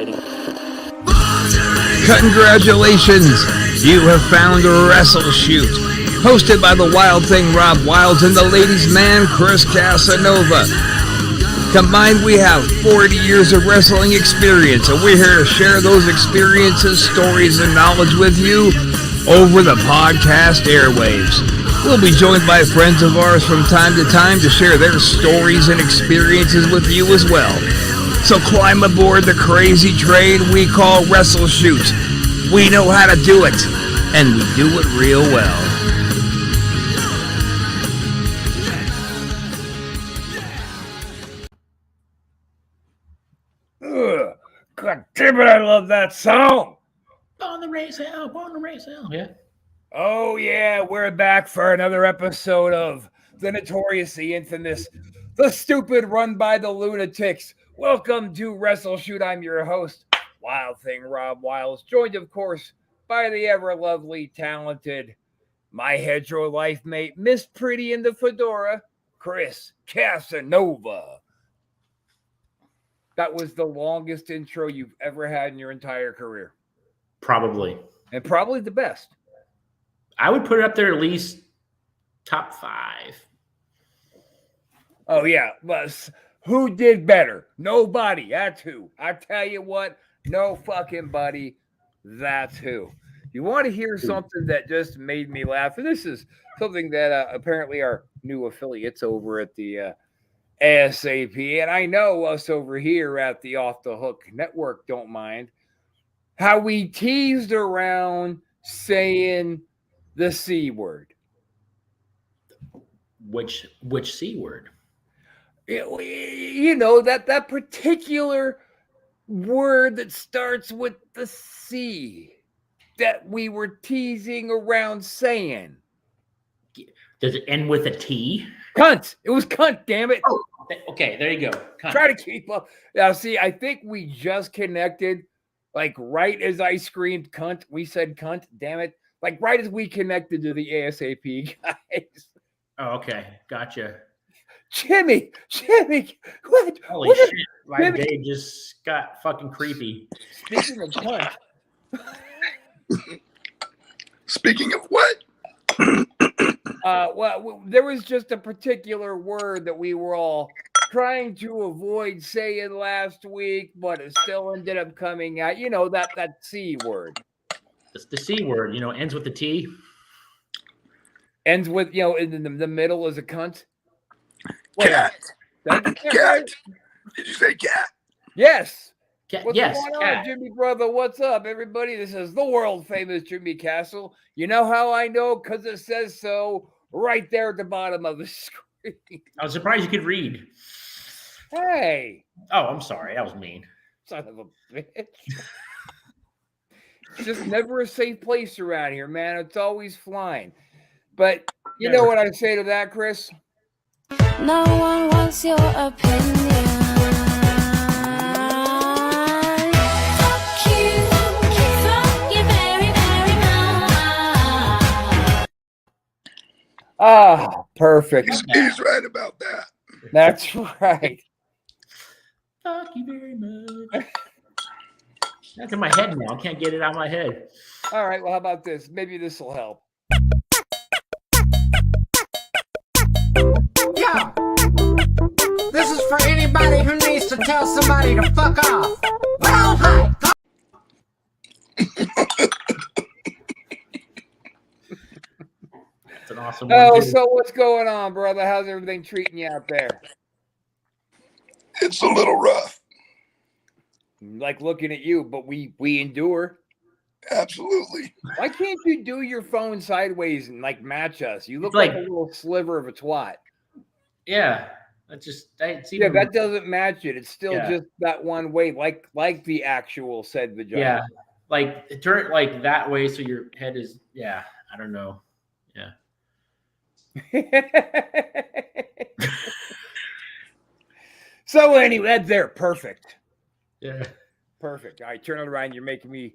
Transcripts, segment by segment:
rating. Congratulations! You have found WrestleShoot, hosted by the Wild Thing Rob Wilds and the ladies' man Chris Casanova. Combined, we have 40 years of wrestling experience, and we're here to share those experiences, stories, and knowledge with you over the podcast airwaves. We'll be joined by friends of ours from time to time to share their stories and experiences with you as well. So climb aboard the crazy train we call WrestleShoot. We know how to do it, and we do it real well. Ugh, God damn it, I love that song. Born to raise hell, born to raise hell. Yeah. Oh yeah, we're back for another episode of the notorious, the infamous, the stupid run by the lunatics. Welcome to WrestleShoot. I'm your host, Wild Thing Rob Wiles, joined of course by the ever lovely, talented, my hetero life mate, Miss Pretty in the fedora, Chris Casanova. That was the longest intro you've ever had in your entire career. Probably. And probably the best. I would put it up there at least top 5. Oh, yeah. But who did better? Nobody. That's who. I tell you what, no fucking buddy. That's who. You want to hear something that just made me laugh? And this is something that apparently our new affiliates over at the ASAP, and I know us over here at the Off the Hook Network don't mind, how we teased around saying the C word. Which C word? You know, that particular word that starts with the C that we were teasing around saying. Does it end with a T? Cunt. It was cunt, damn it. Oh, okay, there you go. Cunt. Try to keep up. Now, see, I think we just connected, like right as I screamed cunt, we said cunt, damn it. Like right as we connected to the ASAP guys. Oh, okay. Gotcha. Jimmy, what? Holy what shit. My Jimmy. day just got fucking creepy. Speaking of cunt. Speaking of what? Well, there was just a particular word that we were all trying to avoid saying last week, but it still ended up coming out. You know, that C word. It's the C word, ends with a T. Ends with, in the middle is a cunt. Cat. Cat. Cat. Did you say cat? Yes. What's going on, Jimmy brother? What's up, everybody? This is the world famous Jimmy Castle. You know how I know? Because it says so right there at the bottom of the screen. I was surprised you could read. Hey. Oh, I'm sorry. That was mean. Son of a bitch. It's just never a safe place around here, man. It's always flying. But you know what I say to that, Chris? No one wants your opinion. Fuck you very, very much. Ah, perfect. He's right about that. That's right. Fuck you very much. That's in my head now. I can't get it out of my head. All right, well, how about this? Maybe this will help. Yeah. This is for anybody who needs to tell somebody to fuck off. Well, hi. That's an awesome one. Oh, too. so what's going on, brother? How's everything treating you out there? It's a little rough. Like looking at you, but we endure. Absolutely. Why can't you do your phone sideways and like match us? You look Like- like a little sliver of a twat. Yeah. It's Yeah, even, that doesn't match it. It's still Yeah. just that one way, like the actual said vagina. yeah. Like turn it like that way so your head is I don't know. Yeah. So anyway, that's there. Perfect. Yeah. Perfect. All right, turn it around. You're making me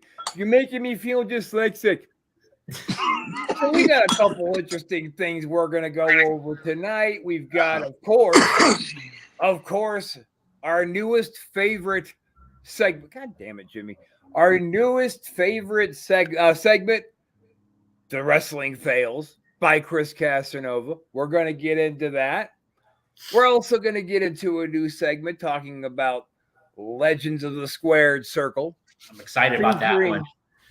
feel dyslexic. So we got a couple interesting things we're gonna go over tonight. We've got, of course, our newest favorite segment. God damn it, Jimmy. Our newest favorite segment, The Wrestling Fails by Chris Casanova. We're going to get into that. We're also going to get into a new segment talking about Legends of the Squared Circle. I'm excited about that one.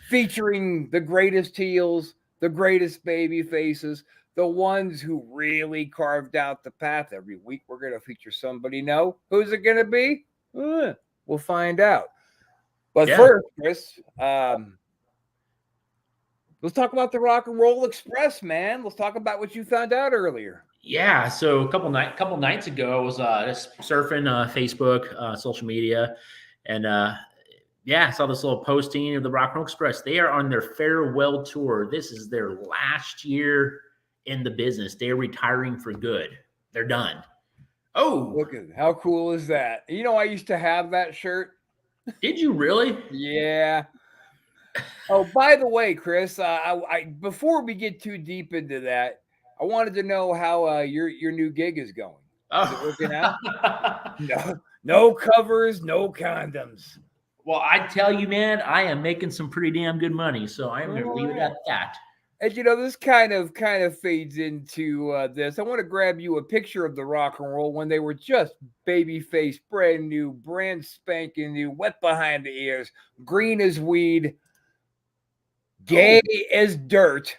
Featuring the greatest heels, the greatest baby faces, the ones who really carved out the path. Every week we're going to feature somebody. Know who's it going to be? We'll find out. But first, Chris, let's talk about the Rock and Roll Express, man. Let's talk about what you found out earlier. Yeah, so a couple nights ago, I was just surfing Facebook, social media, and I saw this little posting of the Rock and Roll Express. They are on their farewell tour. This is their last year in the business. They're retiring for good. They're done. Oh, look at how cool is that? You know, I used to have that shirt. Did you really? Yeah. Oh, by the way, Chris, I before we get too deep into that, I wanted to know how your new gig is going. Is it working out? No covers, no condoms. Well, I tell you, man, I am making some pretty damn good money, so I'm going to leave it at that. And you know, this kind of fades into this. I want to grab you a picture of the Rock and Roll when they were just babyface, brand new, brand spanking new, wet behind the ears, green as weed, gay as dirt.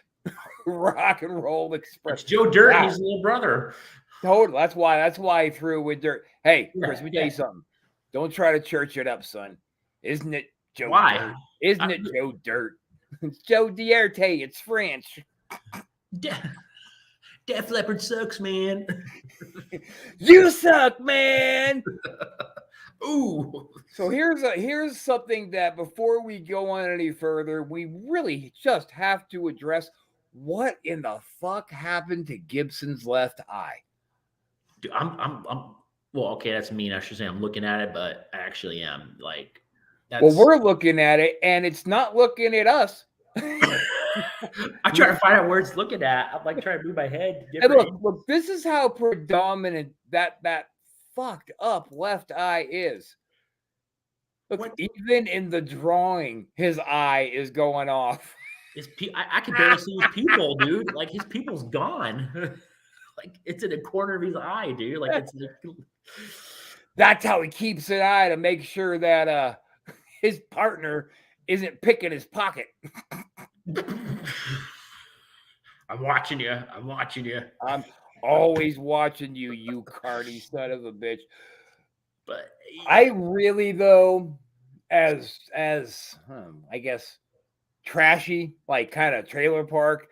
Rock and Roll Express. It's Joe Dirt and his little brother. Totally. That's why I threw with Dirt. Hey, Chris, let me tell you something. Don't try to church it up, son. Isn't it Joe Dirt? Isn't it Joe Dirt? It's Joe Dierte. It's French. Def Leppard sucks, man. You suck, man. Ooh. So here's something that before we go on any further, we really just have to address. What in the fuck happened to Gibson's left eye? Dude, I'm well, okay, that's mean. I should say I'm looking at it, but I actually am. Like, well, we're looking at it, and it's not looking at us. I try to find out where it's looking at. I'm like trying to move my head. And look, this is how predominant that fucked up left eye is. Look, even in the drawing, his eye is going off. I can barely see his pupil, dude. Like his pupil's gone. Like it's in the corner of his eye, dude. Like it's. That's how he keeps an eye to make sure that his partner isn't picking his pocket. I'm watching you. I'm watching you. I'm always watching you, you carny son of a bitch. But I really, though, as I guess, trashy, like kind of trailer park,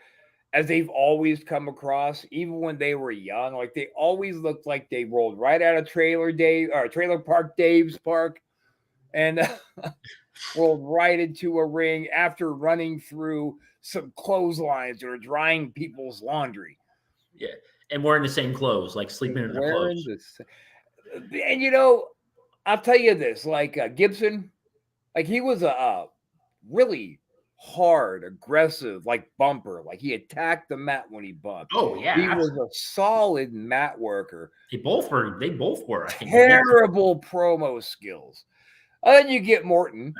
as they've always come across, even when they were young, like they always looked like they rolled right out of Trailer Park Dave's Park, and rolled right into a ring after running through some clotheslines or drying people's laundry. Yeah, and wearing the same clothes, like sleeping in their clothes. And you know, I'll tell you this: like Gibson, like he was a really hard, aggressive, like bumper. Like he attacked the mat when he bumped. Oh yeah, he was a solid mat worker. They both were. I think. Terrible promo skills. Then you get Morton.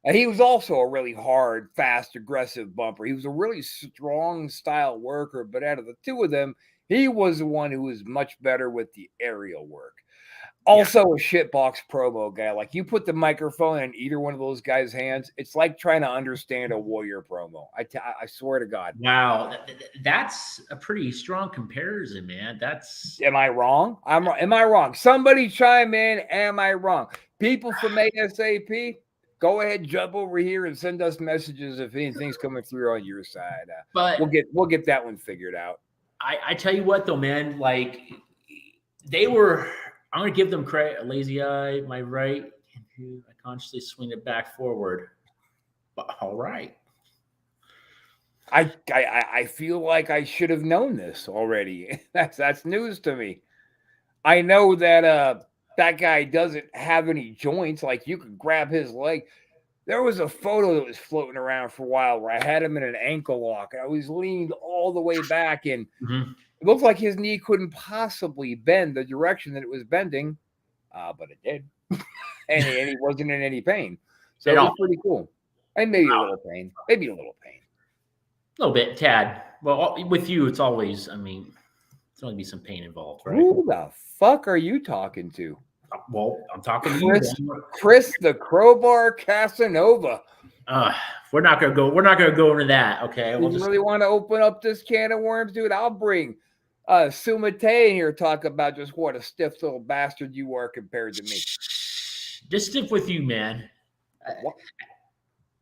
He was also a really hard, fast, aggressive bumper. He was a really strong style worker, but out of the two of them, he was the one who was much better with the aerial work. Also a shitbox promo guy. Like you put the microphone in either one of those guys' hands, it's like trying to understand a Warrior promo. I swear to God. Wow, that's a pretty strong comparison, man. That's. Am I wrong? Am I wrong? Somebody chime in. Am I wrong? People from ASAP, go ahead, jump over here and send us messages if anything's coming through on your side. But we'll get that one figured out. I tell you what, though, man, like they were. I'm going to give them credit. A lazy eye, my right. I consciously swing it back forward. But, all right. I feel like I should have known this already. That's news to me. I know that that guy doesn't have any joints. Like you could grab his leg. There was a photo that was floating around for a while where I had him in an ankle lock. I was leaned all the way back and it looked like his knee couldn't possibly bend the direction that it was bending, but it did. and he wasn't in any pain. So At it was all. pretty cool. And maybe a little pain. Maybe a little pain. A little bit, tad. Well, with you, it's always. I mean, there's going to be some pain involved, right? Who the fuck are you talking to? Well, I'm talking to you. Chris the Crowbar Casanova. We're not gonna go. We're not gonna go into that. Okay. You really want to open up this can of worms, dude? I'll bring Sumate in here to talk about just what a stiff little bastard you are compared to me. Just stiff with you, man. What?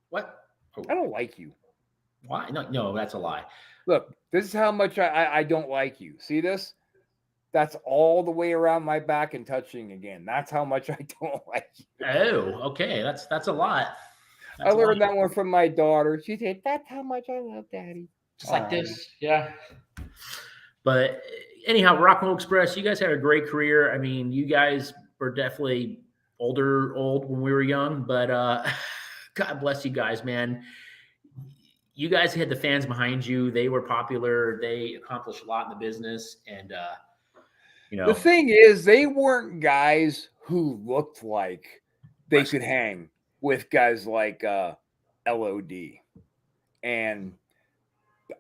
What? Oh, I don't like you. why? No, that's a lie. Look, this is how much I don't like you. See this? That's all the way around my back and touching again. That's how much I don't like you. Oh, okay. That's a lot. I learned that one from my daughter. She said, "That's how much I love Daddy." Just like this, yeah. But anyhow, Rock and Roll Express, you guys had a great career. I mean, you guys were definitely old when we were young, but God bless you guys, man. You guys had the fans behind you. They were popular. They accomplished a lot in the business, and The thing is, they weren't guys who looked like they could hang with guys like LOD, and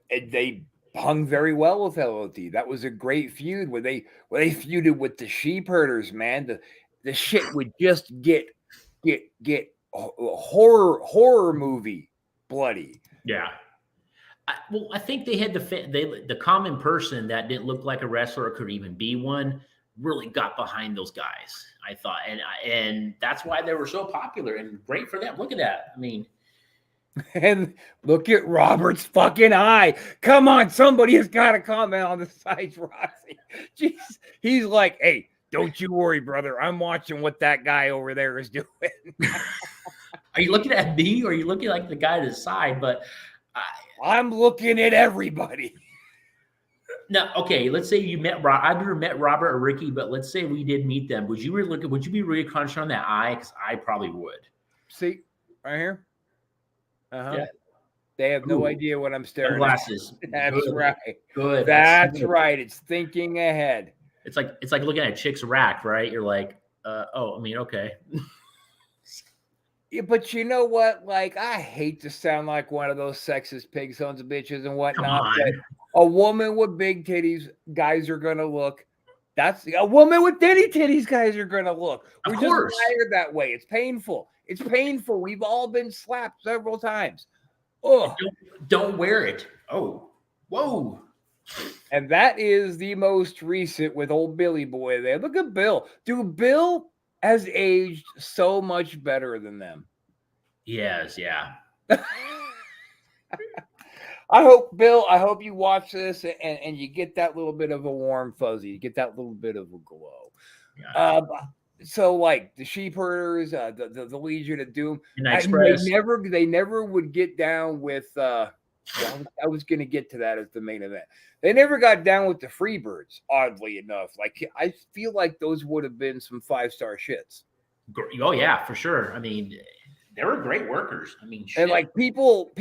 they hung very well with LOD. That was a great feud where they feuded with the sheep herders. Man, the shit would just get horror movie bloody. Yeah. I think they had the common person that didn't look like a wrestler or could even be one really got behind those guys. I thought, and that's why they were so popular and great for them. Look at that. I mean, and look at Robert's fucking eye. Come on, somebody has got to comment on the sides, Roxy. Jeez, he's like, hey, don't you worry, brother. I'm watching what that guy over there is doing. Are you looking at me or are you looking like the guy to the side? But I'm looking at everybody. No, okay. Let's say you met Rob. I've never met Robert or Ricky, but let's say we did meet them. Would you be really crunching on that eye? Because I probably would. See, right here. Yeah. They have no Ooh. idea what I'm staring at. Glasses. That's Good. right. Good. That's right. It's thinking ahead. It's like looking at a chick's rack, right? You're like, okay. Yeah, but you know what? Like, I hate to sound like one of those sexist pig sons of bitches and whatnot. But a woman with big titties, guys are gonna look. That's a woman with titty titties, guys are gonna look. We're just wired that way. It's painful. It's painful. We've all been slapped several times. Oh, don't wear it. Oh, whoa. And that is the most recent with old Billy Boy there. Look at Bill. Dude, Bill has aged so much better than them. Yes, yeah. I hope you watch this and you get that little bit of a warm fuzzy. You get that little bit of a glow. Yeah. So like the sheep herders, the Legion of Doom, they never would get down with I was going to get to that as the main event. They never got down with the Freebirds, oddly enough. Like, I feel like those would have been some 5-star shits. Oh, yeah, for sure. I mean, they were great workers. I mean, shit. And like people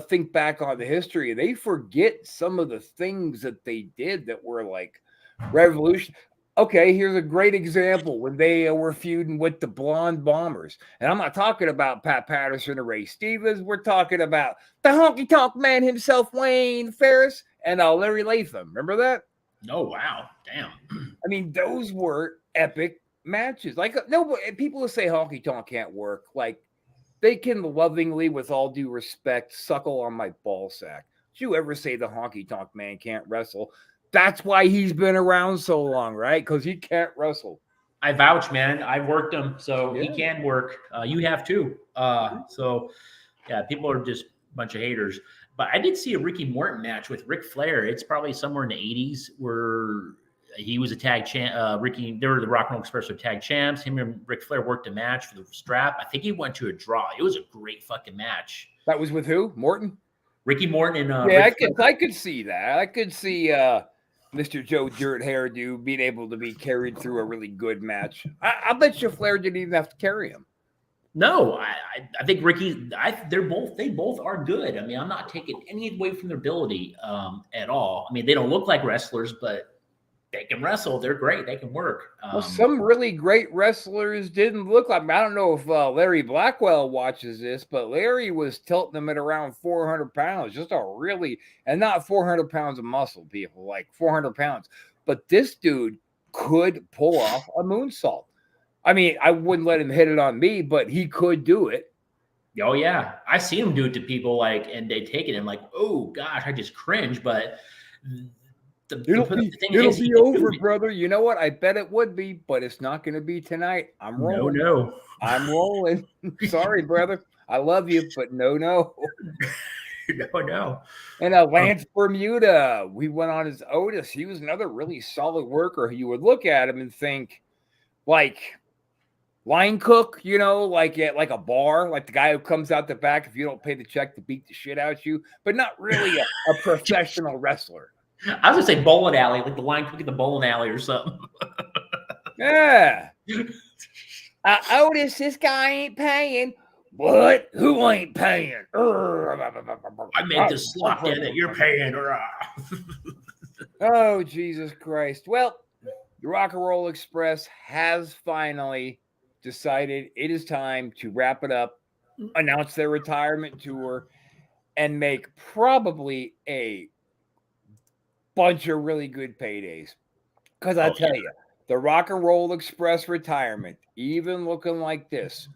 think back on the history, they forget some of the things that they did that were like revolution. Okay, here's a great example when they were feuding with the Blonde Bombers. And I'm not talking about Pat Patterson or Ray Stevens. We're talking about the honky tonk man himself, Wayne Ferris, and Larry Latham. Remember that? Oh, wow. Damn. I mean, those were epic matches. Like, no, people who say honky tonk can't work, like, they can lovingly, with all due respect, suckle on my ball sack. Did you ever say the honky tonk man can't wrestle? That's why he's been around so long, right? Because he can't wrestle. I vouch, man. I've worked him, so he can work. You have too. So, yeah, people are just a bunch of haters. But I did see a Ricky Morton match with Ric Flair. It's probably somewhere in the 80s where he was a tag champ. They were the Rock and Roll Express tag champs. Him and Ric Flair worked a match for the strap. I think he went to a draw. It was a great fucking match. That was with who? Morton? Ricky Morton and I could see that. I could see Mr. Joe Dirt Hairdo being able to be carried through a really good match. I bet you Flair didn't even have to carry him. No, I think Ricky. They both are good. I mean, I'm not taking any away from their ability at all. I mean, they don't look like wrestlers, but they can wrestle. They're great. They can work. Well, some really great wrestlers didn't look like. I don't know if Larry Blackwell watches this, but Larry was tilting them at around 400 pounds. Just a really, and not 400 pounds of muscle, people, like 400 pounds. But this dude could pull off a moonsault. I mean, I wouldn't let him hit it on me, but he could do it. Oh yeah, I seen him do it to people like, and they take it and like, oh gosh, I just cringe. But It'll be over, brother. You know what? I bet it would be, but it's not going to be tonight. I'm rolling. No. I'm rolling. Sorry, brother. I love you, but no. No. And Lance Bermuda, we went on his Otis. He was another really solid worker. You would look at him and think, like line cook, you know, like at like a bar, like the guy who comes out the back if you don't pay the check to beat the shit out of you, but not really a professional wrestler. I was gonna say bowling alley, like the line cook at the bowling alley or something. Yeah. Otis, this guy ain't paying. What? Who ain't paying? I made this slot in that you're paying. Oh, Jesus Christ. Well, the Rock and Roll Express has finally decided it is time to wrap it up, announce their retirement tour, and make probably a bunch of really good paydays. Because I tell you, the Rock and Roll Express retirement, even looking like this,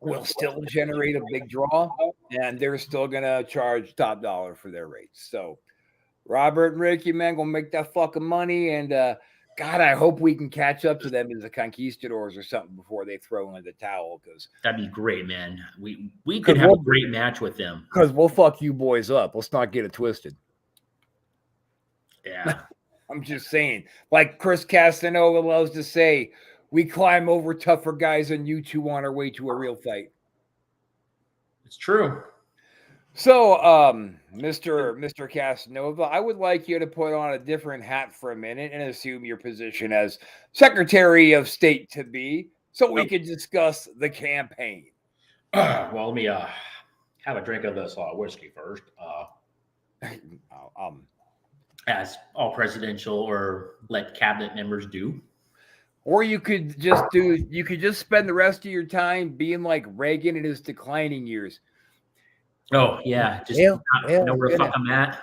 will still generate a big draw, and they're still going to charge top dollar for their rates. So Robert and Ricky, man, going to make that fucking money, and God, I hope we can catch up to them as the Conquistadors or something before they throw in the towel. Because that'd be great, man. We could have a great match with them. Because we'll fuck you boys up. Let's not get it twisted. Yeah. I'm just saying. Like Chris Casanova loves to say, we climb over tougher guys than you two on our way to a real fight. It's true. So, Mr. Casanova, I would like you to put on a different hat for a minute and assume your position as Secretary of State to be, so we can discuss the campaign. Well, let me have a drink of this whiskey first. As all presidential or let cabinet members do. Or you could just spend the rest of your time being like Reagan in his declining years. Oh yeah, just know where the fuck I'm at.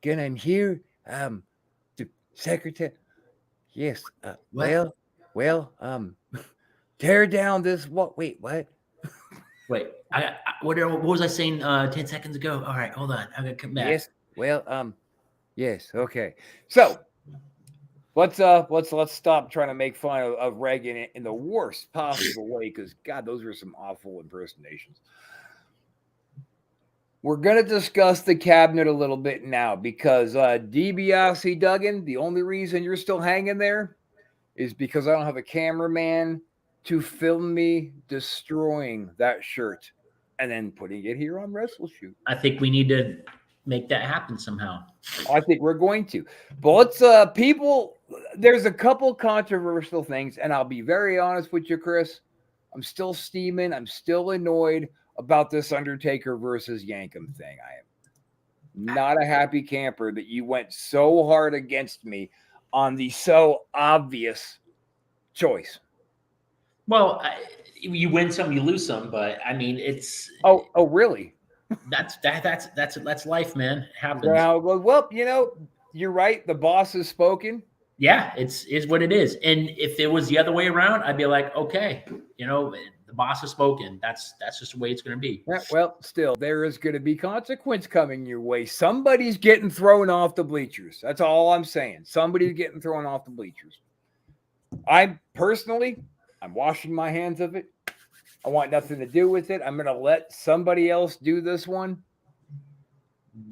I'm here, the secretary. Yes. Tear down this. What? Wait, what? Wait, what was I saying 10 seconds ago? All right, hold on. I'm gonna come back. Yes. Well, yes. Okay. So let's stop trying to make fun of Reagan in the worst possible way, because God, those were some awful impersonations. We're going to discuss the cabinet a little bit now, because DiBiase Duggan, the only reason you're still hanging there is because I don't have a cameraman to film me destroying that shirt and then putting it here on WrestleShoot. I think we need to make that happen somehow. I think we're going to. But let's, people, there's a couple controversial things, and I'll be very honest with you, Chris. I'm still steaming. I'm still annoyed about this Undertaker versus Yankem thing. I am not a happy camper that you went so hard against me on the so obvious choice. Well, you win some, you lose some, but I mean, it's oh really? That's life, man. It happens. Well, you know, you're right. The boss has spoken. Yeah, it's what it is. And if it was the other way around, I'd be like, okay, you know, the boss has spoken. That's just the way it's going to be. Yeah, well, still, there is going to be consequence coming your way. Somebody's getting thrown off the bleachers. That's all I'm saying. Somebody's getting thrown off the bleachers. I'm washing my hands of it. I want nothing to do with it. I'm going to let somebody else do this one.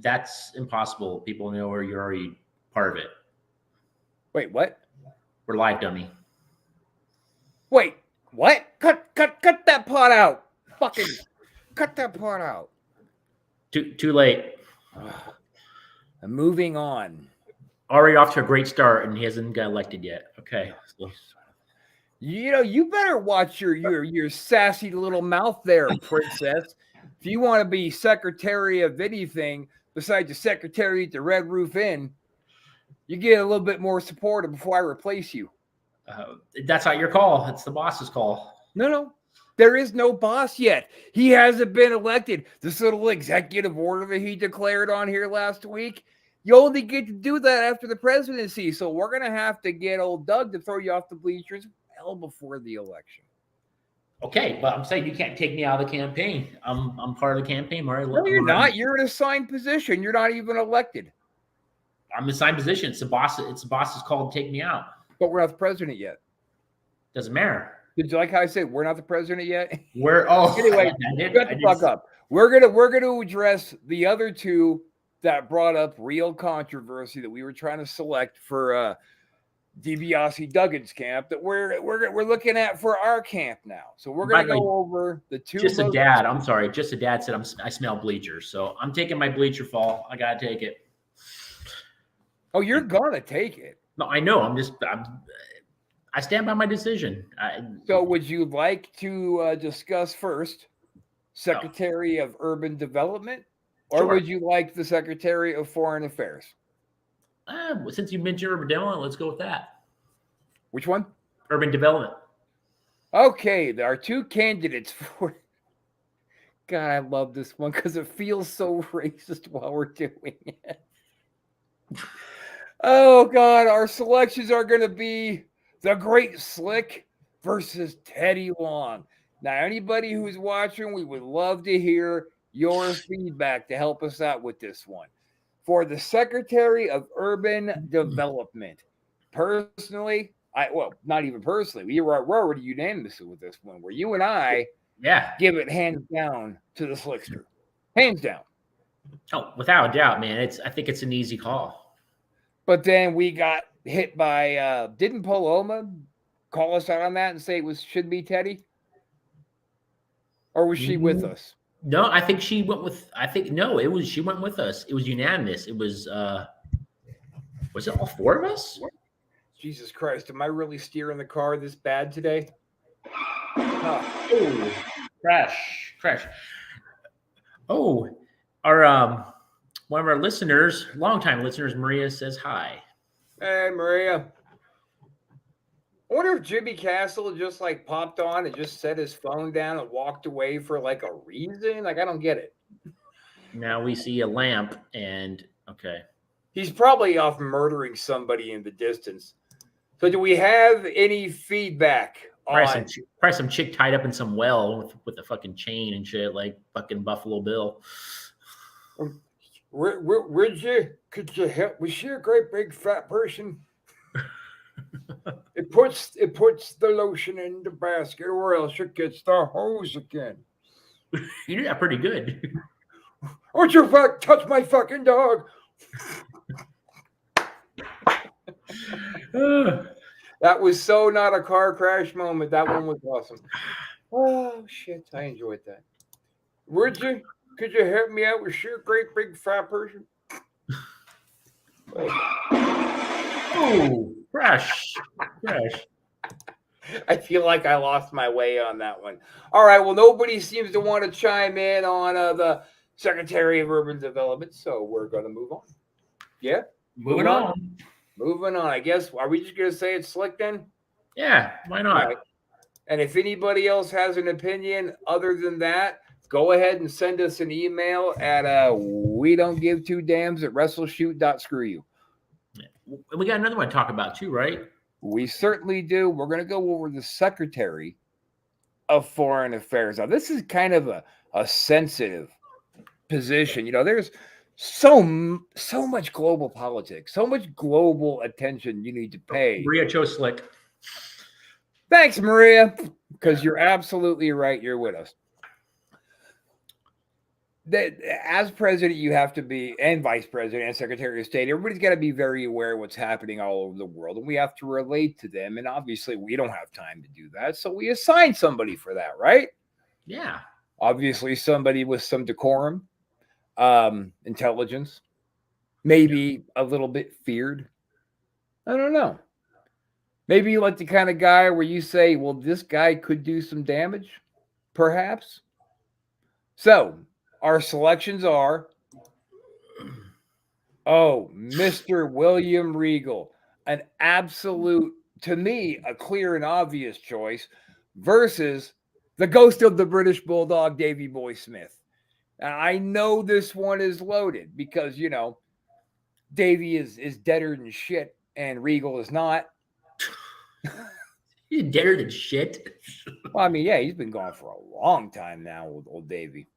That's impossible. People know where you're already part of it. Wait, what? We're live, dummy. Wait, what? Cut that part out. Fucking cut that part out. Too late. I'm moving on. Already off to a great start, and he hasn't got elected yet. Okay. You know, you better watch your sassy little mouth there, princess. If you want to be secretary of anything besides the secretary at the Red Roof Inn, You get a little bit more supportive before I replace you. That's not your call. It's the boss's call. No. There is no boss yet. He hasn't been elected. This little executive order that he declared on here last week, you only get to do that after the presidency. So we're going to have to get old Doug to throw you off the bleachers well before the election. Okay, but I'm saying you can't take me out of the campaign. I'm part of the campaign, Murray. No, you're not. You're in an assigned position. You're not even elected. I'm in assigned position. It's the boss's call to take me out. But we're not the president yet. Doesn't matter. Did you like how I said we're not the president yet? Anyway, shut the fuck up. We're gonna address the other two that brought up real controversy that we were trying to select for DiBiase Duggan's camp that we're looking at for our camp now. So we're gonna go over the two. Just a dad. I'm sorry. Just a dad said I smell bleachers, so I'm taking my bleacher fall. I gotta take it. Oh, you're gonna take it. No, I know. I stand by my decision. So would you like to discuss first Secretary of Urban Development, or Sure. would you like the Secretary of Foreign Affairs? Since you mentioned urban development, let's go with that. Which one? Urban development. Okay, there are two candidates for. God, I love this one because it feels so racist while we're doing it. Oh, God, our selections are going to be the Great Slick versus Teddy Long. Now, anybody who's watching, we would love to hear your feedback to help us out with this one. For the Secretary of Urban Development, personally, not even personally, we're already unanimous with this one, where you and I give it hands down to the Slickster. Hands down. Oh, without a doubt, man. I think it's an easy call. But then we got hit by didn't Paloma call us out on that and say it should be Teddy? Or was she with us? No, I think she went with she went with us. It was unanimous. It was it all four of us? Jesus Christ, am I really steering the car this bad today? Oh, crash. Oh, our one of our listeners, longtime listeners, Maria says hi. Hey, Maria. I wonder if Jimmy Castle just like popped on and just set his phone down and walked away for like a reason. Like, I don't get it. Now we see a lamp and okay. He's probably off murdering somebody in the distance. So do we have any feedback on probably some chick tied up in some well with a fucking chain and shit, like fucking Buffalo Bill. Could you help? Was she a great big fat person? It puts the lotion in the basket, or else it gets the hose again. You do that pretty good. Would you touch my fucking dog? That was so not a car crash moment. That one was awesome. Oh shit, I enjoyed that. Could you help me out with your great big fat person? Oh, crash. I feel like I lost my way on that one. All right, well, nobody seems to want to chime in on the Secretary of Urban Development, so we're going to move on. Yeah? Moving on. Moving on. I guess, are we just going to say it's Slick then? Yeah, why not? Right. And if anybody else has an opinion other than that, go ahead and send us an email at we don't give two dams at WrestleShoot.screw. We got another one to talk about too, right? We certainly do. We're going to go over the Secretary of Foreign Affairs. Now, this is kind of a sensitive position. You know, there's so much global politics, so much global attention you need to pay. Maria chose Slick. Thanks, Maria, because you're absolutely right. You're with us. That as president, you have to be, and vice president and secretary of state, everybody's got to be very aware of what's happening all over the world, and we have to relate to them. And obviously, we don't have time to do that, so we assign somebody for that, right? Yeah. Obviously, somebody with some decorum, intelligence, maybe a little bit feared. I don't know. Maybe you like the kind of guy where you say, well, this guy could do some damage, perhaps. So, our selections are Oh, Mr. William Regal, an absolute, to me, a clear and obvious choice versus the ghost of the British Bulldog, Davy Boy Smith. Now, I know this one is loaded because, Davy is deader than shit and Regal is not. He's deader than shit. Well, I mean, yeah, he's been gone for a long time now, old Davy.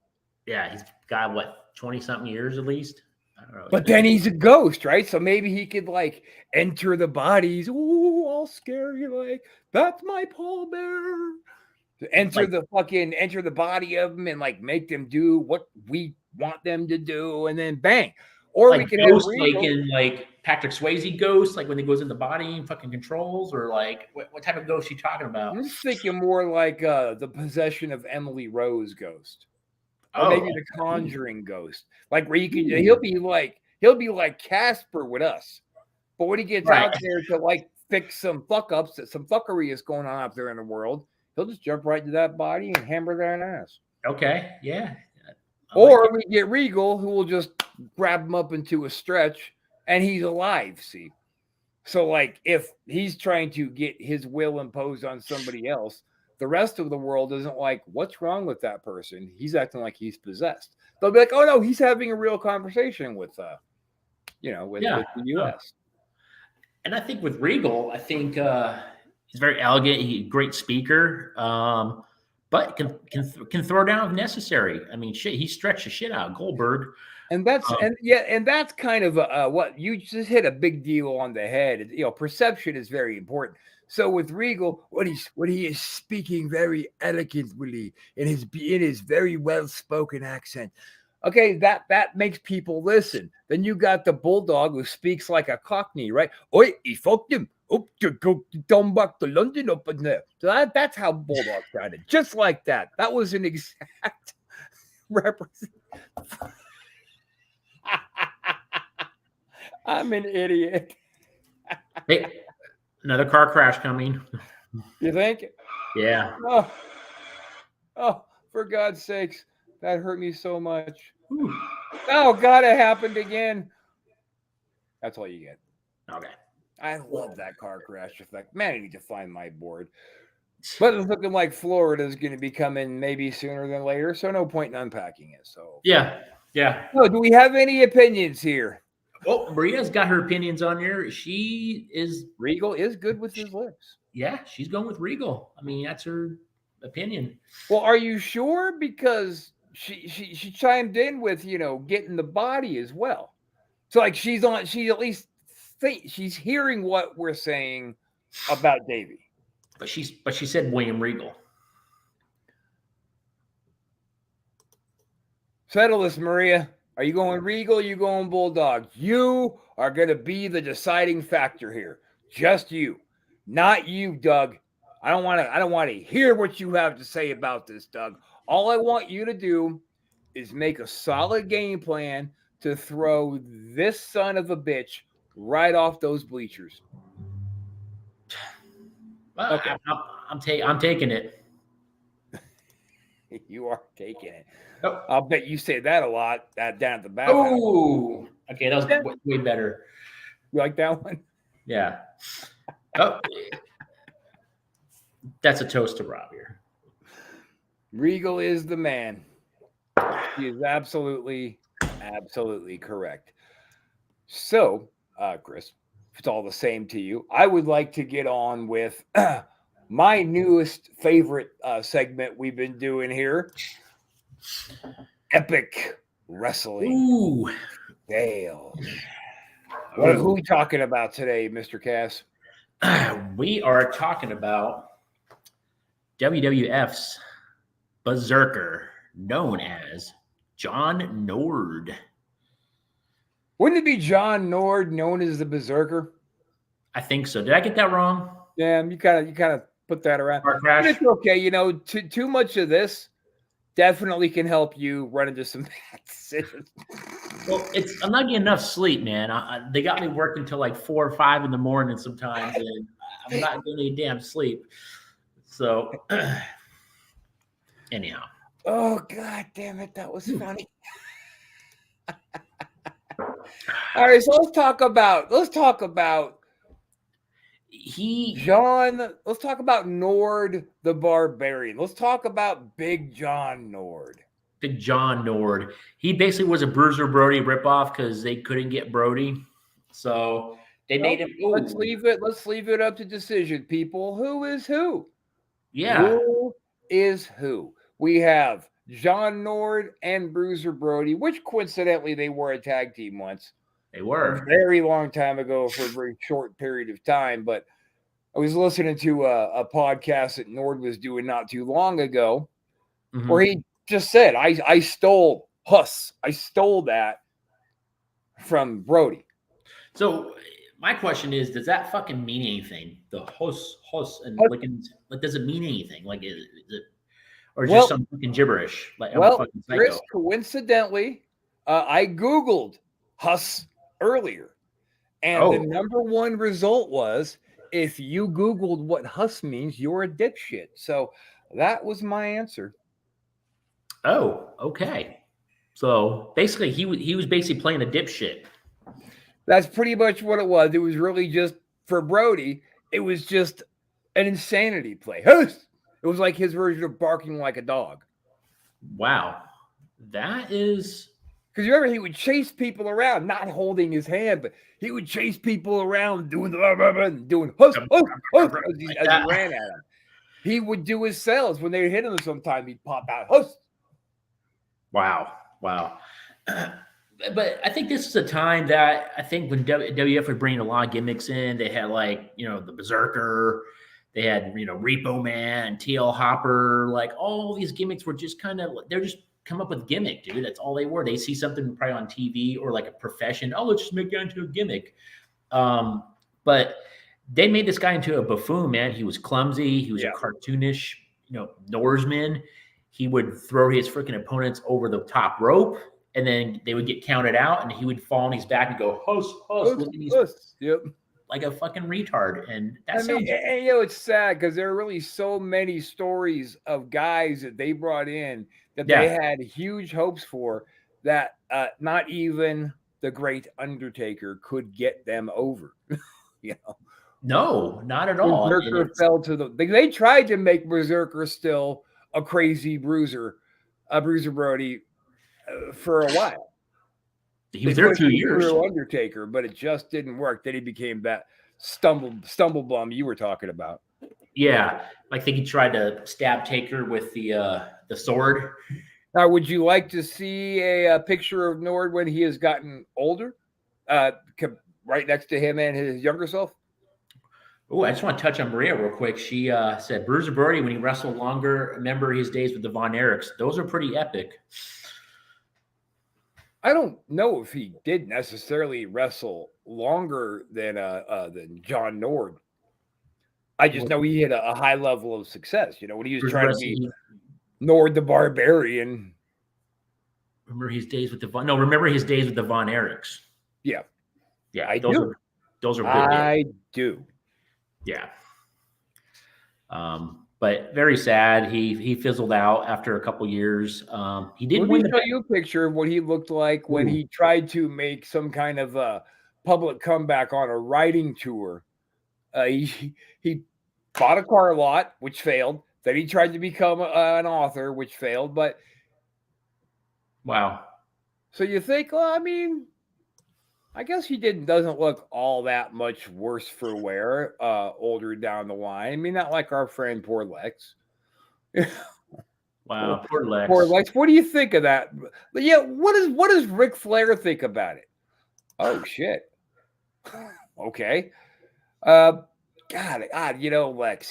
Yeah, he's got what, 20-something years at least. I don't know. But then he's a ghost, right? So maybe he could like enter the bodies. Ooh, all scary, like that's my pallbearer. Enter the body of them and like make them do what we want them to do, and then bang. Or like we could have ghost, Regal. like in like Patrick Swayze ghost, like when he goes in the body and fucking controls, or like what type of ghost are you talking about? I'm just thinking more like the possession of Emily Rose ghost. Or Oh, maybe the Conjuring ghost, like where you can he'll be like Casper with us, but when he gets Right. out there to like fix some fuck ups that some fuckery is going on out there in the world, he'll just jump right to that body and hammer that ass. okay, yeah. Or we get Regal, who will just grab him up into a stretch, and he's alive. See, so like if he's trying to get his will imposed on somebody else, the rest of the world isn't like, what's wrong with that person? He's acting like he's possessed. They'll be like, oh no, he's having a real conversation with the US. And I think with Regal, I think he's very elegant. He's a great speaker, but can throw down if necessary. I mean, shit, he stretched the shit out of Goldberg. And that's that's kind of what you just hit a big deal on the head. Perception is very important. So with Regal, what he is speaking very elegantly in his very well spoken accent. Okay, that makes people listen. Then you got the Bulldog who speaks like a Cockney, right? Oi, he fucked him. Up to go down back to London up in there. So that's how Bulldog sounded, just like that. That was an exact representation. I'm an idiot. Hey, another car crash coming. You think? Yeah. Oh, for God's sakes, that hurt me so much. Whew. Oh God, it happened again. That's all you get. Okay. I love that car crash effect. Man, I need to find my board. But it's looking like Florida is going to be coming maybe sooner than later, so no point in unpacking it. So Yeah. So, do we have any opinions here? Well, Maria's got her opinions on here. She is Regal is good with his lips. Yeah, she's going with Regal. I mean, that's her opinion. Well, are you sure? Because she chimed in with getting the body as well. So like she at least she's hearing what we're saying about Davey. But she said William Regal. Settle this, Maria. Are you going Regal? Or you going Bulldog? You are going to be the deciding factor here. Just you, not you, Doug. I don't want to hear what you have to say about this, Doug. All I want you to do is make a solid game plan to throw this son of a bitch right off those bleachers. Well, Okay. I'm taking it. You are taking it. Oh. I'll bet you say that a lot down at the back. Oh, okay, that was way better. You like that one? Yeah. Oh, that's a toast to Rob here. Regal is the man. He is absolutely correct. So, Chris, if it's all the same to you, I would like to get on with my newest favorite segment we've been doing here. Epic wrestling. Ooh. Fail. Who are we talking about today, Mr. Cass? We are talking about WWF's Berserker, known as John Nord. Wouldn't it be John Nord, known as the Berserker? I think so. Did I get that wrong? Yeah, you kind of put that around. Car crash? But it's okay. Too much of this definitely can help you run into some bad decisions. Well, I'm not getting enough sleep, man. They got me working till like 4 or 5 in the morning sometimes, and I'm not getting any damn sleep. So, anyhow. Oh, God damn it. That was funny. All right, so let's talk about He John. Let's talk about Nord the Barbarian. Let's talk about Big John Nord. Big John Nord. He basically was a Bruiser Brody ripoff because they couldn't get Brody, so they made him. Let's Ooh, leave it. Let's leave it up to decision, people. Who is who? yeah, Who is who? We have John Nord and Bruiser Brody, which coincidentally they were a tag team once. they A were. very long time ago for a very short period of time. But I was listening to a podcast that Nord was doing not too long ago, Mhm. where he just said, I stole Huss. I stole that from Brody. So my question is, does that fucking mean anything? The host, and What? like, does it mean anything? Like, is it, or is it Well- just some fucking gibberish? Like, I'm a Well, fucking Chris, psycho. coincidentally, I Googled Huss earlier, and the Oh. number one result was if you Googled what Huss means, you're a dipshit. So that was my answer. Oh, okay. So basically, he was basically playing a dipshit. That's pretty much what it was. It was really just for Brody, it was just an insanity play. Huss! It was like his version of barking like a dog. Wow, that is. Because remember, he would chase people around, not holding his hand, but he would chase people around doing the doing huss, huss, huss, as he ran at him. He would do his sales when they hit him. Sometime he'd pop out, huss. Wow. But I think this is a time that I think when WF was bringing a lot of gimmicks in, they had like, the Berserker, they had, Repo Man, TL Hopper, like all these gimmicks were just they're just come up with gimmick, dude. That's all they were. They see something probably on TV or like a profession. Oh, let's just make that into a gimmick. But they made this guy into a buffoon, man. He was clumsy. He was a cartoonish, Norseman. He would throw his freaking opponents over the top rope, and then they would get counted out, and he would fall on his back and go, huss, look at these, Yep. like a fucking retard. And that I sounds. mean, and, it's sad because there are really so many stories of guys that they brought in that they had huge hopes for that not even the great Undertaker could get them over. No, not at all. Berserker fell to they tried to make Berserker still a crazy bruiser Brody for a while. He was there 2 years. Undertaker, but it just didn't work. Then he became that stumble bum you were talking about. Yeah, I think he tried to stab Taker with the sword. Now, would you like to see a picture of Nord when he has gotten older? Right next to him and his younger self? Oh, I just want to touch on Maria real quick. She said Bruiser Brody, when he wrestled longer, remember his days with the Von Erichs. Those are pretty epic. I don't know if he did necessarily wrestle longer than John Nord. I just know he had a high level of success. When he was trying to be Nord the Barbarian. Remember his days with the Von Erichs. Yeah, those are good. I do. Yeah. But very sad. He fizzled out after a couple years. He didn't win. Let me show you a picture of what he looked like when he tried to make some kind of a public comeback on a writing tour. He bought a car lot, which failed. Then he tried to become an author, which failed. But wow. So you think, I guess he doesn't look all that much worse for wear older down the line. I mean, not like our friend poor Lex. Wow, poor Lex. Poor Lex. What do you think of that? But yeah, what does Ric Flair think about it? Oh shit. Okay. God, Lex,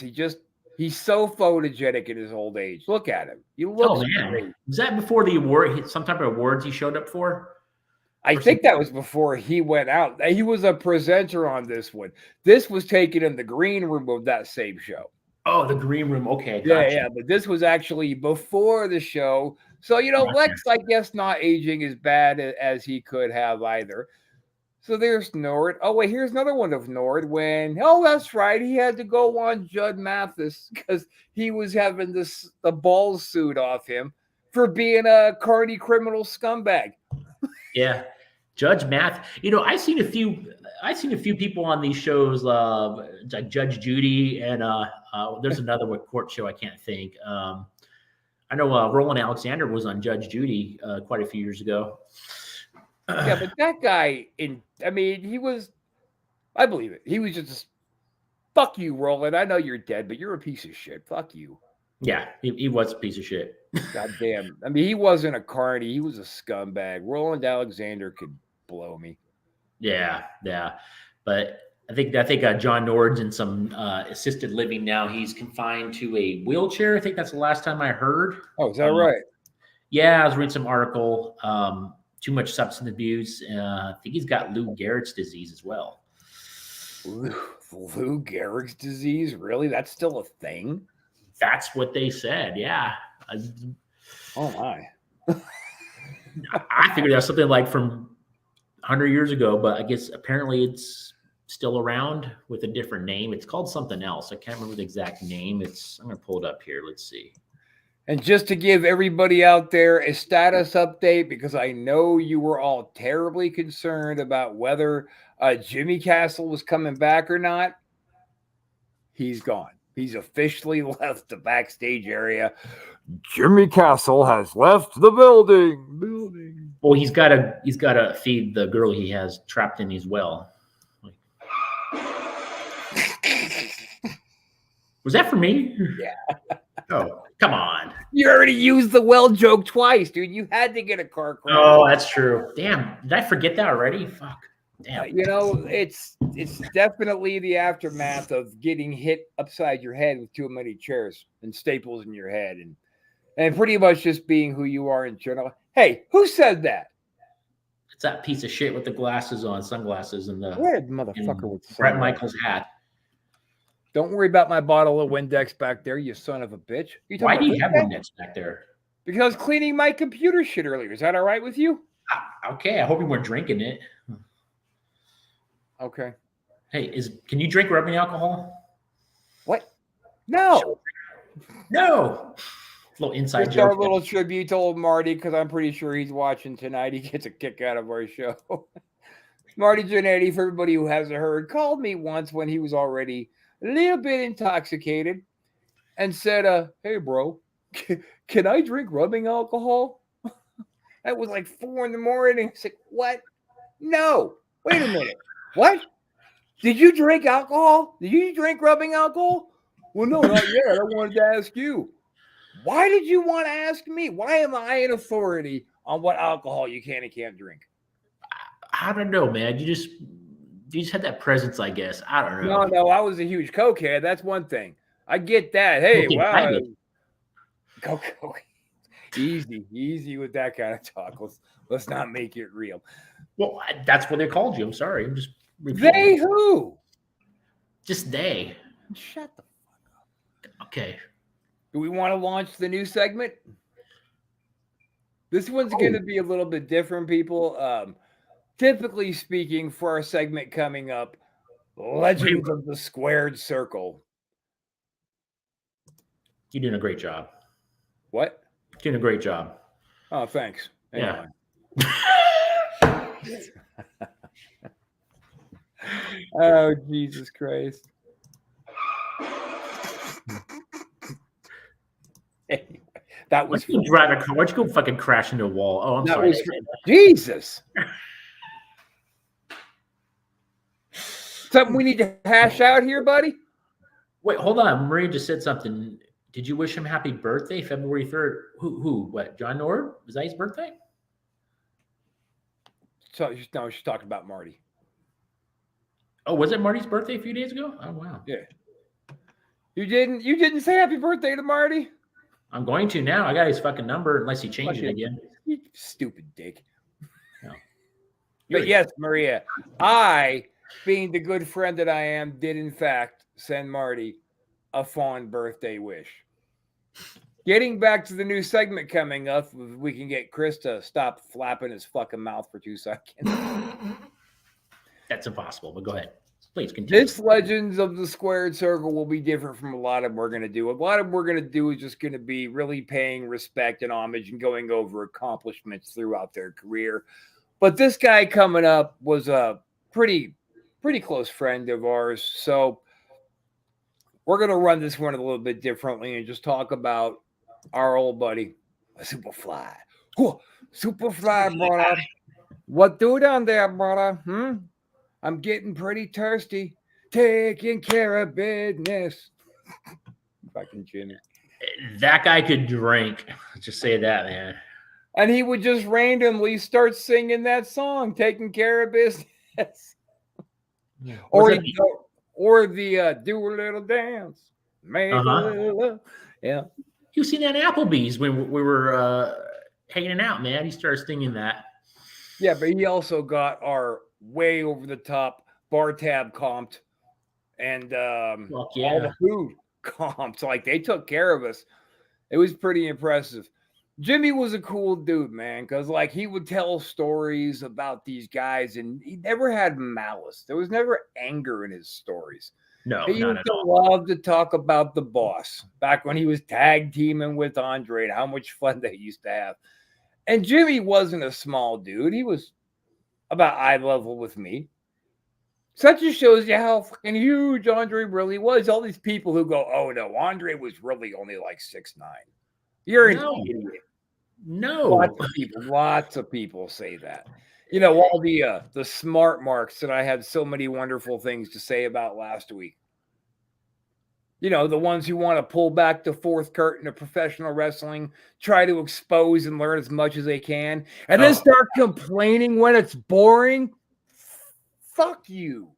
he's so photogenic in his old age. Look at him. He looks great. Was that before the award? Some type of awards he showed up for? I think that was before he went out. He was a presenter on this one. This was taken in the green room of that same show. Oh, the green room. Okay. Gotcha. Yeah. But this was actually before the show. So, Lex, I guess, not aging as bad as he could have either. So there's Nord. Oh, wait, here's another one of Nord that's right. He had to go on Judd Mathis because he was having the ball suit off him for being a carny criminal scumbag. Yeah. Judge Math. I've seen a few people on these shows, like Judge Judy, and there's another court show I can't think. I know Roland Alexander was on Judge Judy quite a few years ago. Yeah, but that guy, he was, I believe it. He was just, fuck you, Roland. I know you're dead, but you're a piece of shit. Fuck you. Yeah, he was a piece of shit. God damn. He wasn't a carny. He was a scumbag. Roland Alexander could blow me. Yeah. But I think John Nord's in some assisted living now. He's confined to a wheelchair. I think that's the last time I heard. Oh, is that right? Yeah, I was reading some article. Too much substance abuse. I think he's got Lou Gehrig's disease as well. Lou Gehrig's disease? Really? That's still a thing? That's what they said. Yeah. Oh my. I figured that was something like from 100 years ago, but I guess apparently it's still around with a different name. It's called something else. I can't remember the exact name. I'm going to pull it up here. Let's see. And just to give everybody out there a status update, because I know you were all terribly concerned about whether Jimmy Castle was coming back or not. He's gone. He's officially left the backstage area. Jimmy Castle has left the building. Well, he's got to feed the girl he has trapped in his well. Was that for me? Yeah. Oh, come on. You already used the well joke twice, dude. You had to get a car crash. Oh, that's true. Damn. Did I forget that already? Fuck. Damn. It's definitely the aftermath of getting hit upside your head with too many chairs and staples in your head and pretty much just being who you are in general. Hey, who said that? It's that piece of shit with the glasses on, sunglasses, and the Weird motherfucker with Brett Michaels hat. Don't worry about my bottle of Windex back there, you son of a bitch. Why do you have Windex back there? Because cleaning my computer shit earlier. Is that all right with you? Okay, I hope you weren't drinking it. Okay. Hey, can you drink rubbing alcohol? What? No. No. Little inside Just joke. our little tribute to old Marty, because I'm pretty sure he's watching tonight. He gets a kick out of our show. Marty Jannetty, for everybody who hasn't heard, called me once when he was already a little bit intoxicated and said, hey, bro, can I drink rubbing alcohol? That was like 4 a.m. I said, what? No. Wait a minute. What? Did you drink alcohol? Did you drink rubbing alcohol? Well, no, not yet. I wanted to ask you. Why did you want to ask me? Why am I an authority on what alcohol you can and can't drink? I don't know, man. You just had that presence, I guess. I don't know. No, I was a huge cokehead. That's one thing. I get that. Hey, wow. Coke. Easy with that kind of talk. Let's not make it real. Well, that's what they called you. I'm sorry. I'm just repeating. They who? Just they. Shut the fuck up. Okay. Do we want to launch the new segment? This one's going to be a little bit different, people. Typically speaking, for our segment coming up, Legends of the Squared Circle. You're doing a great job. What? Doing a great job. Oh, thanks. Anyway. Yeah. Oh, Jesus Christ. Anyway, that was. Why'd you drive a car? Why'd you go fucking crash into a wall? Oh, I'm sorry. Jesus. Something we need to hash out here, buddy? Wait, hold on. Maria just said something. Did you wish him happy birthday, February 3rd? Who? What? John Nord? Was that his birthday? So no, she's talking about Marty. Oh, was it Marty's birthday a few days ago? Oh, wow. Yeah. You didn't say happy birthday to Marty? I'm going to now. I got his fucking number unless he changed it again. You stupid dick. No. But yes, Maria, I, being the good friend that I am, did in fact send Marty a fond birthday wish. Getting back to the new segment coming up, we can get Chris to stop flapping his fucking mouth for 2 seconds. That's impossible, but go ahead. Please continue. This Legends of the Squared Circle will be different from a lot of we're going to do. A lot of we're going to do is just going to be really paying respect and homage and going over accomplishments throughout their career. But this guy coming up was a pretty close friend of ours. So we're going to run this one a little bit differently and just talk about our old buddy, Superfly. Whoa, Superfly, brother. What do down there, brother? I'm getting pretty thirsty. Taking care of business. Fucking Jimmy. That guy could drink. Just say that, man. And he would just randomly start singing that song, taking care of business. Or What's the do a little dance, make a little love. Yeah. You seen that at Applebee's when we were hanging out, man? He started singing that. Yeah, but he also got our way over the top bar tab comped and all the food comped. Like they took care of us. It was pretty impressive. Jimmy was a cool dude, man, because like he would tell stories about these guys and he never had malice. There was never anger in his stories. No, He not used at to all. love to talk about the boss back when he was tag teaming with Andre and how much fun they used to have. And Jimmy wasn't a small dude. He was about eye level with me. So that just shows you how fucking huge Andre really was. All these people who go, oh no, Andre was really only like 6'9". You're an idiot. No. Lots of people say that. You know, all the smart marks that I had so many wonderful things to say about last week. You know, the ones who want to pull back the fourth curtain of professional wrestling, try to expose and learn as much as they can, and then start complaining when it's boring. Fuck you.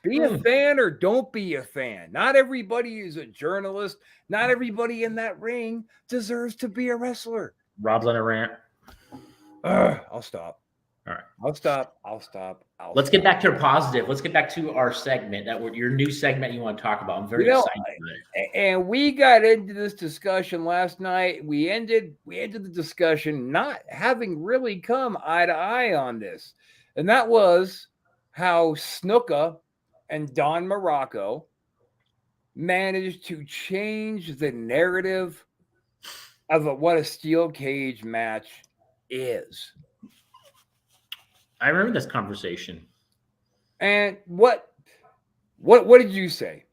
Be a fan or don't be a fan. Not everybody is a journalist. Not everybody in that ring deserves to be a wrestler. Rob's on a rant. I'll stop. All right. I'll stop. Let's get back to a positive. Let's get back to our segment, your new segment you want to talk about. I'm very excited about it. And we got into this discussion last night. We ended the discussion not having really come eye to eye on this. And that was how Snuka and Don Morocco managed to change the narrative of what a steel cage match is. I remember this conversation. And what did you say?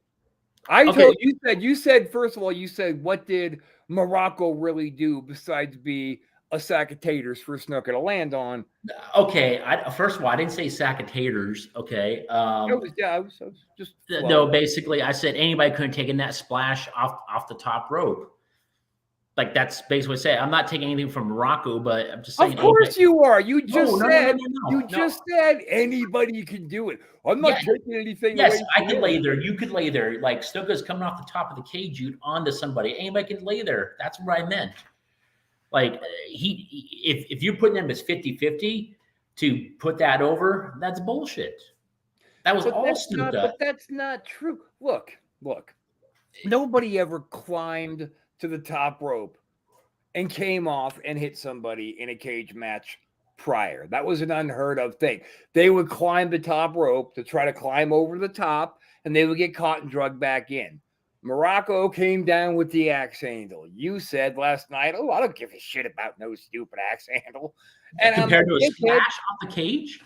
You said first of all, what did Morocco really do besides be a sack of taters for Snuka to land on? Okay, first of all, I didn't say sack of taters. Okay, I was just no. Basically, I said anybody could have taken that splash off the top rope. Like that's basically what I said. I'm not taking anything from Morocco, but I'm just saying. Of course you are. You just said just said anybody can do it. I'm not taking anything. Yes, away I from could you. lay there. You could lay there. Like Snuka's coming off the top of the cage, you onto somebody. Anybody can lay there. That's what I meant. Like if you're putting them as 50-50 to put that over, that's bullshit. That was all Snuka. But that's not true. Look. Nobody ever climbed to the top rope and came off and hit somebody in a cage match prior. That was an unheard of thing. They would climb the top rope to try to climb over the top, and they would get caught and drugged back in. Morocco came down with the axe handle. You said last night, oh, I don't give a shit about no stupid axe handle. And compared to a splash off the cage?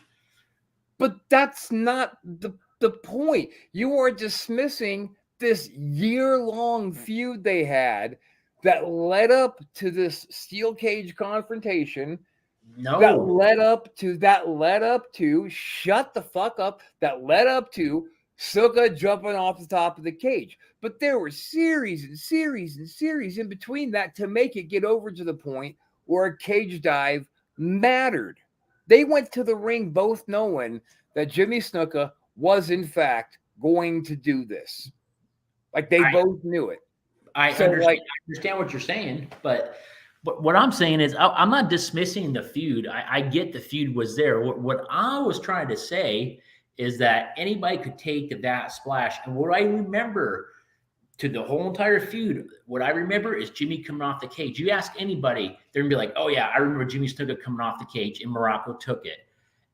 But that's not the point. You are dismissing this year-long feud they had that led up to this steel cage confrontation. No. That led up to shut the fuck up. That led up to Snuka jumping off the top of the cage. But there were series and series and series in between that to make it get over to the point where a cage dive mattered. They went to the ring both knowing that Jimmy Snuka was in fact going to do this. Like they both knew it. I understand what you're saying, but what I'm saying is I'm not dismissing the feud. I get the feud was there. What I was trying to say is that anybody could take that splash. And what I remember to the whole entire feud, what I remember is Jimmy coming off the cage. You ask anybody, they're gonna be like, oh yeah, I remember Jimmy Snuka coming off the cage and Morocco took it.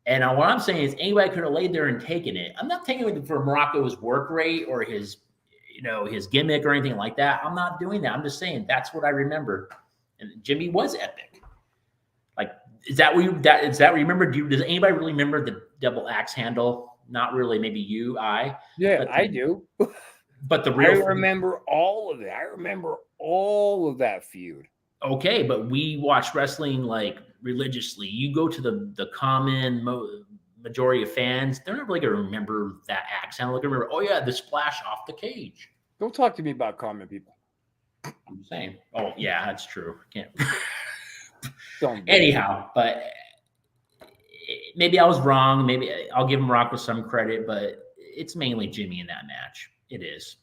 And what I'm saying is anybody could have laid there and taken it. I'm not taking it for Morocco's work rate or his gimmick or anything like that. I'm not doing that. I'm just saying that's what I remember. And Jimmy was epic. Like Is that what you remember? Does anybody really remember the double axe handle? Not really. Maybe you, Yeah, but I do. but the I real remember all of it. I remember all of that feud. okay, but we watch wrestling like religiously. You go to the common majority of fans, they're not really going to remember that axe handle. They're going to remember, oh yeah, the splash off the cage. Don't talk to me about common people. I'm saying, oh yeah, that's true. Can't. Don't. Anyhow, but maybe I was wrong. Maybe I'll give him Rocco some credit, but it's mainly Jimmy in that match. It is.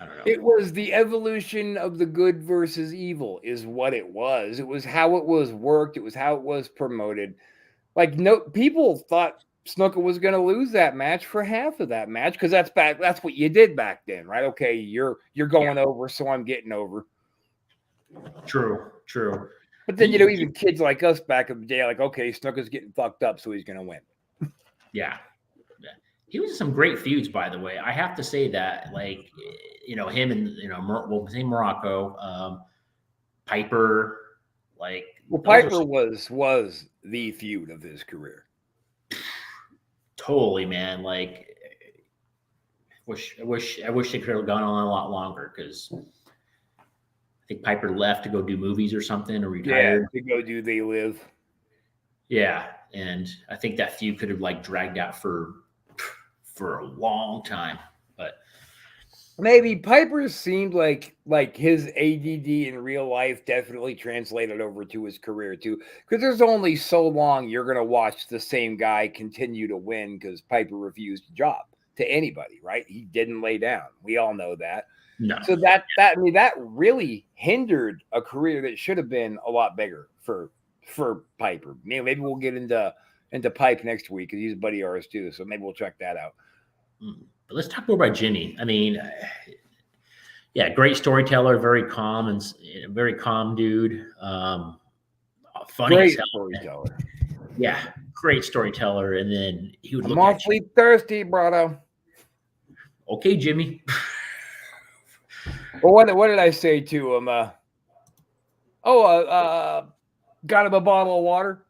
I don't know. It was the evolution of the good versus evil, is what it was. It was how it was worked. It was how it was promoted. Like, no people thought Snuka was going to lose that match for half of that match because that's what you did back then, right? Okay, you're going over, so I'm getting over. True. But then, even kids like us back in the day, like, okay, Snuka's getting fucked up, so he's going to win. Yeah. He was in some great feuds, by the way. I have to say that, like, him and, Morocco, Piper, like. Well, Piper was the feud of his career. Totally, man. Like, I wish they could have gone on a lot longer because I think Piper left to go do movies or something or retired. Yeah, to go do They Live. Yeah, and I think that feud could have like dragged out for a long time, but maybe Piper seemed like his ADD in real life definitely translated over to his career too, because there's only so long you're gonna watch the same guy continue to win because Piper refused a job to anybody, right? He didn't lay down. We all know that. No. So that really hindered a career that should have been a lot bigger for Piper. Maybe we'll get into Pipe next week because he's a buddy of ours too. So maybe we'll check that out. But let's talk more about Jimmy. I mean, yeah, great storyteller, very calm and very calm dude. Funny, great storyteller. Yeah, great storyteller. And then he would look I'm awfully thirsty, brother. Okay, Jimmy. Well, what did I say to him? Got him a bottle of water.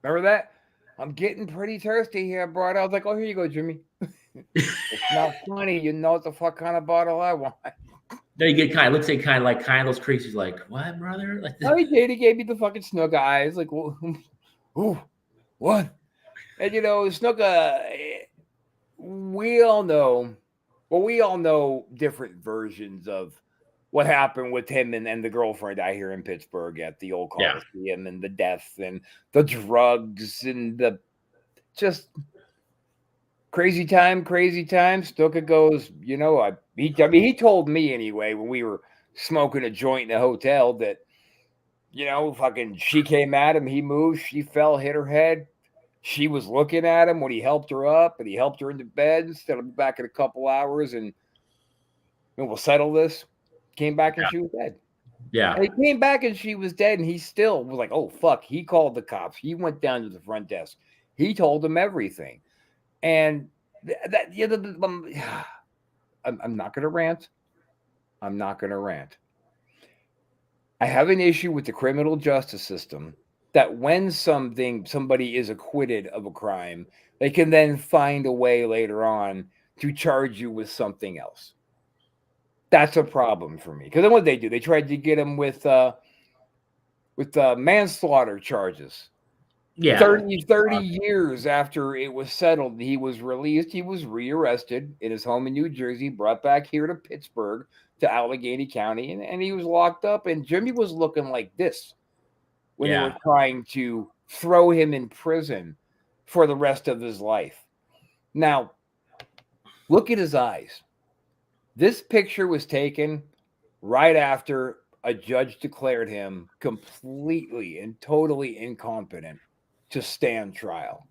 Remember that? I'm getting pretty thirsty here, brother. I was like, oh, here you go, Jimmy. It's not funny. You know what the fuck kind of bottle I want. Then you get kind of those creeps. He's like, what, brother? Like, no, he did. He gave me the fucking Snuka eyes. Like, ooh, what? And Snuka, we all know different versions of what happened with him and the girlfriend out here in Pittsburgh at the old Coliseum and the death and the drugs and the just crazy time. Snuka goes, he told me anyway when we were smoking a joint in a hotel that, fucking she came at him, he moved, she fell, hit her head. She was looking at him when he helped her up and he helped her into bed and said, I'll be back in a couple hours and we'll settle this. Came back and she was dead. Yeah. And he came back and she was dead and he still was like, oh, fuck. He called the cops. He went down to the front desk. He told them everything. And I'm not going to rant. I have an issue with the criminal justice system that when somebody is acquitted of a crime, they can then find a way later on to charge you with something else. That's a problem for me. Because then what they do, they tried to get him with manslaughter charges. Yeah. 30 years after it was settled, he was released. He was rearrested in his home in New Jersey, brought back here to Pittsburgh, to Allegheny County, and he was locked up. And Jimmy was looking like this when they were trying to throw him in prison for the rest of his life. Now, look at his eyes. This picture was taken right after a judge declared him completely and totally incompetent to stand trial.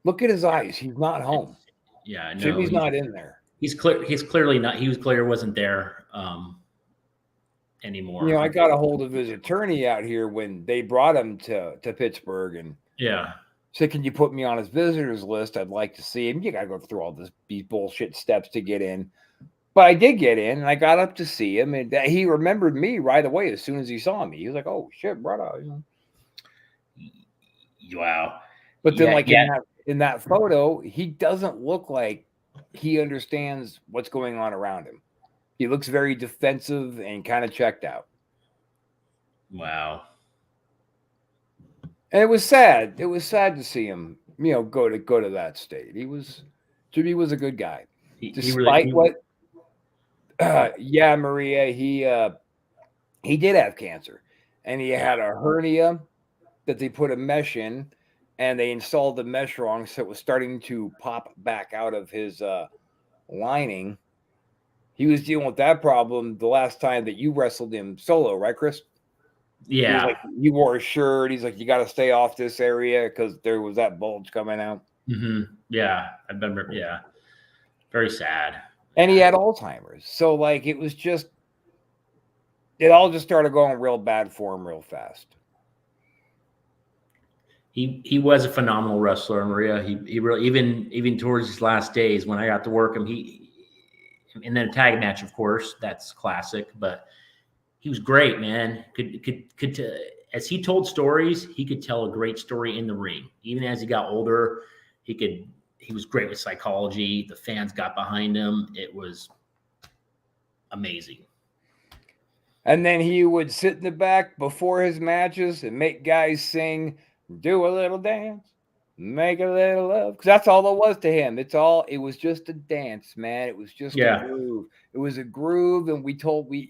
Look at his eyes. He's not home. Yeah, no, Jimmy's not in there. He's clearly not. He was clear wasn't there anymore. I got a hold of his attorney out here when they brought him to Pittsburgh and said, can you put me on his visitors list? I'd like to see him. You got to go through all these bullshit steps to get in. But I did get in, and I got up to see him, and he remembered me right away as soon as he saw me. He was like, "Oh shit, brother!" Wow. But then, Yeah, in that photo, he doesn't look like he understands what's going on around him. He looks very defensive and kind of checked out. Wow. And it was sad. It was sad to see him, go to that state. Jimmy was a good guy, despite what. Yeah, Maria, he did have cancer, and he had a hernia that they put a mesh in, and they installed the mesh wrong, so it was starting to pop back out of his lining. He was dealing with that problem the last time that you wrestled him solo, right, Chris? Yeah. You wore a shirt. He's like, you got to stay off this area because there was that bulge coming out. Yeah, I remember. Yeah, very sad. And he had Alzheimer's, so it was just, it all just started going real bad for him real fast. He was a phenomenal wrestler, Maria. He really, even towards his last days when I got to work him, and then a tag match, of course, that's classic. But he was great, man. Could as he told stories, he could tell a great story in the ring. Even as he got older, he was great with psychology. The fans got behind him. It was amazing. And then he would sit in the back before his matches and make guys sing, do a little dance, make a little love. Because that's all it was to him. It was just a dance, man. It was just a groove. It was a groove, and we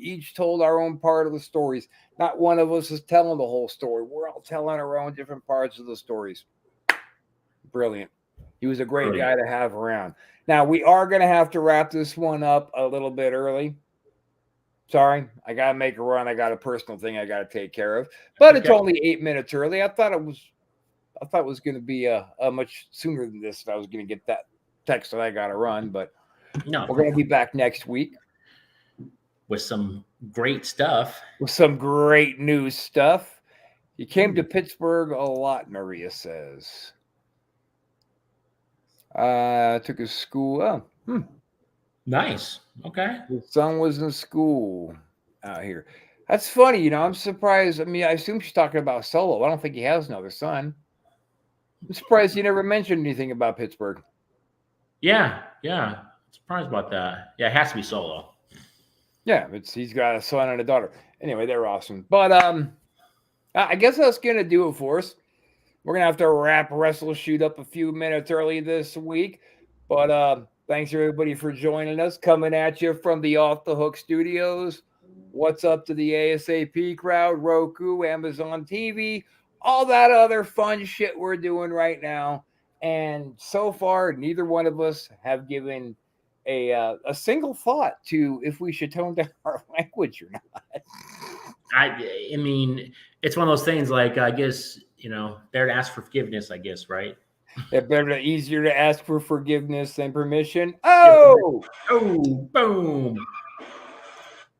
each told our own part of the stories. Not one of us is telling the whole story. We're all telling our own different parts of the stories. Brilliant. He was a great guy to have around. Now, we are going to have to wrap this one up a little bit early. Sorry, I got to make a run. I got a personal thing I got to take care of. But it's only 8 minutes early. I thought it was going to be a much sooner than this if I was going to get that text that I got to run. But no, we're going to be back next week with some great stuff. With some great new stuff. He came to Pittsburgh a lot, Maria says. Took his school. Nice. Okay. His son was in school out here. That's funny. I'm surprised. I mean, I assume she's talking about Solo. I don't think he has another son. I'm surprised he never mentioned anything about Pittsburgh. Yeah. Surprised about that. Yeah, it has to be Solo. Yeah, he's got a son and a daughter. Anyway, they're awesome. But I guess that's going to do it for us. We're going to have to wrap WrestleShoot up a few minutes early this week. But thanks, everybody, for joining us. Coming at you from the Off the Hook Studios. What's up to the ASAP crowd, Roku, Amazon TV, all that other fun shit we're doing right now. And so far, neither one of us have given a single thought to if we should tone down our language or not. I mean, it's one of those things I guess, better to ask for forgiveness, I guess, right? It's easier to ask for forgiveness than permission. Oh, boom.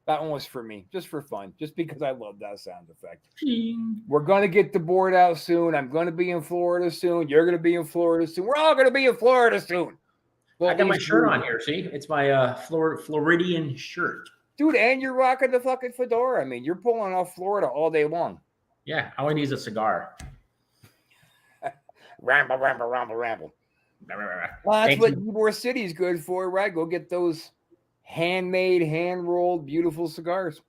That one was for me, just for fun, just because I love that sound effect. We're going to get the board out soon. I'm going to be in Florida soon. You're going to be in Florida soon. We're all going to be in Florida soon. Well, I got my shirt on here. See, it's my Floridian shirt. Dude, and you're rocking the fucking fedora. I mean, you're pulling off Florida all day long. Yeah, all I need is a cigar. Ramble. Well, that's what Ybor City's good for, right? Go get those handmade, hand-rolled, beautiful cigars.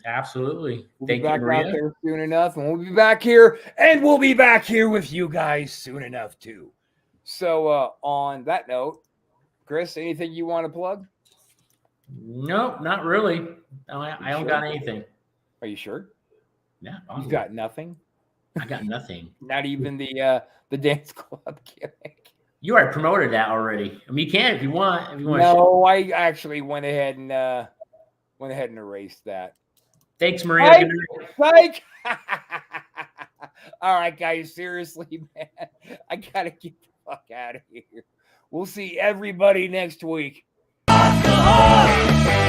Absolutely. We'll be back out there soon enough, and we'll be back here, and we'll be back here with you guys soon enough, too. So, on that note, Chris, anything you want to plug? No, not really. I don't got anything. Are you sure? Yeah. You've got nothing? I got nothing. Not even the dance club gimmick. You already promoted that already. I mean, you can if you want. No, I actually went ahead and erased that. Thanks, Maria. Psych. All right, guys. Seriously, man, I gotta get the fuck out of here. We'll see everybody next week. Alcohol.